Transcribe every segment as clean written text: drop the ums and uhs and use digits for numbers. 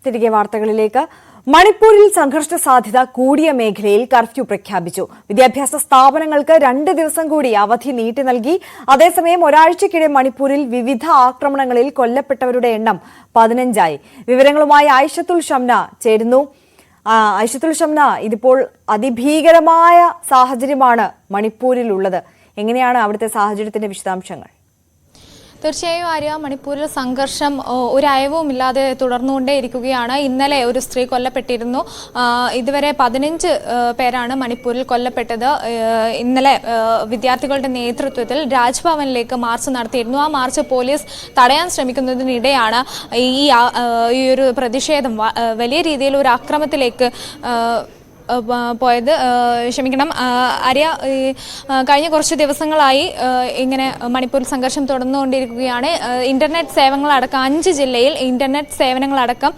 തിരികെ വാർത്തകളിലേക്ക്. മണിപ്പൂരിൽ സംഘർഷ സാധ്യത കൂടിയ മേഖലയിൽ കർഫ്യൂ പ്രഖ്യാപിച്ചു. വിദ്യാഭ്യാസ സ്ഥാപനങ്ങൾക്ക് 2 ദിവസം കൂടി അവധി നീട്ടി നൽകി. അതേസമയം ഒരാഴ്ചക്കിടെ മണിപ്പൂരിൽ വിവിധ ആക്രമണങ്ങളിൽ കൊല്ലപ്പെട്ടവരുടെ എണ്ണം 15ആയി. വിവരങ്ങളുമായി ഐഷത്തുൽ ഷംന ചേരുന്നു. ഐഷത്തുൽ ഷംന, ഇതിപ്പോൾ അതിഭീകരമായ സാഹചര്യമാണ് മണിപ്പൂരിലുള്ളത്. എങ്ങനെയാണ് അവിടുത്തെ സാഹചര്യത്തിന്റെ വിശദാംശങ്ങൾ? തീർച്ചയായും ആര്യ, മണിപ്പൂരിൽ സംഘർഷം ഒരു അയവുമില്ലാതെ തുടർന്നുകൊണ്ടേയിരിക്കുകയാണ്. ഇന്നലെ ഒരു സ്ത്രീ കൊല്ലപ്പെട്ടിരുന്നു. ഇതുവരെ 15 പേരാണ് മണിപ്പൂരിൽ കൊല്ലപ്പെട്ടത്. ഇന്നലെ വിദ്യാർത്ഥികളുടെ നേതൃത്വത്തിൽ രാജ്ഭവനിലേക്ക് മാർച്ച് നടത്തിയിരുന്നു. ആ മാർച്ച് പോലീസ് തടയാൻ ശ്രമിക്കുന്നതിനിടെയാണ് ഈ ഒരു പ്രതിഷേധം വലിയ രീതിയിൽ ഒരു അക്രമത്തിലേക്ക് പോയത്. ക്ഷമിക്കണം ആര്യ, കഴിഞ്ഞ കുറച്ച് ദിവസങ്ങളായി ഇങ്ങനെ മണിപ്പൂരിൽ സംഘർഷം തുടർന്നുകൊണ്ടിരിക്കുകയാണ്. ഇന്റർനെറ്റ് സേവനങ്ങളടക്കം 5 ജില്ലയിൽ ഇന്റർനെറ്റ് സേവനങ്ങളടക്കം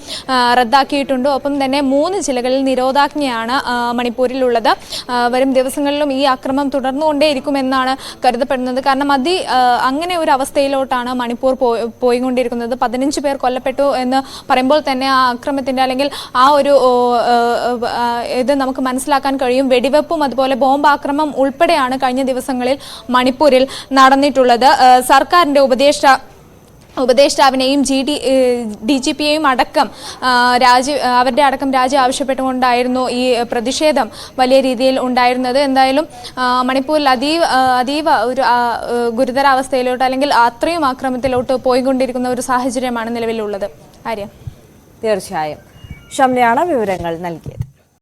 റദ്ദാക്കിയിട്ടുണ്ട്. ഒപ്പം തന്നെ 3 ജില്ലകളിൽ നിരോധാജ്ഞയാണ് മണിപ്പൂരിലുള്ളത്. വരും ദിവസങ്ങളിലും ഈ ആക്രമണം തുടർന്നുകൊണ്ടേയിരിക്കുമെന്നാണ് കരുതപ്പെടുന്നത്. കാരണം അങ്ങനെ ഒരു അവസ്ഥയിലോട്ടാണ് മണിപ്പൂർ പോയിക്കൊണ്ടിരിക്കുന്നത്. 15 പേർ കൊല്ലപ്പെട്ടു എന്ന് പറയുമ്പോൾ തന്നെ ആ ആക്രമണത്തിന്റെ അല്ലെങ്കിൽ ആ ഒരു ഇത് നമുക്ക് മനസ്സിലാക്കാൻ കഴിയും. വെടിവെപ്പും അതുപോലെ ബോംബാക്രമണം ഉൾപ്പെടെയാണ് കഴിഞ്ഞ ദിവസങ്ങളിൽ മണിപ്പൂരിൽ നടന്നിട്ടുള്ളത്. സർക്കാരിന്റെ ഉപദേഷ്ടാവിനെയും DGPയെയും അടക്കം അവരുടെ അടക്കം രാജി ആവശ്യപ്പെട്ടുകൊണ്ടായിരുന്നു ഈ പ്രതിഷേധം വലിയ രീതിയിൽ ഉണ്ടായിരുന്നത്. എന്തായാലും മണിപ്പൂരിൽ അതീവ ഒരു ഗുരുതരാവസ്ഥയിലോട്ട് അല്ലെങ്കിൽ അത്രയും ആക്രമണത്തിലോട്ട് പോയിക്കൊണ്ടിരിക്കുന്ന ഒരു സാഹചര്യമാണ് നിലവിലുള്ളത്. ആര്യ, തീർച്ചയായും ഷംനയാണ് വിവരങ്ങൾ നൽകിയത്.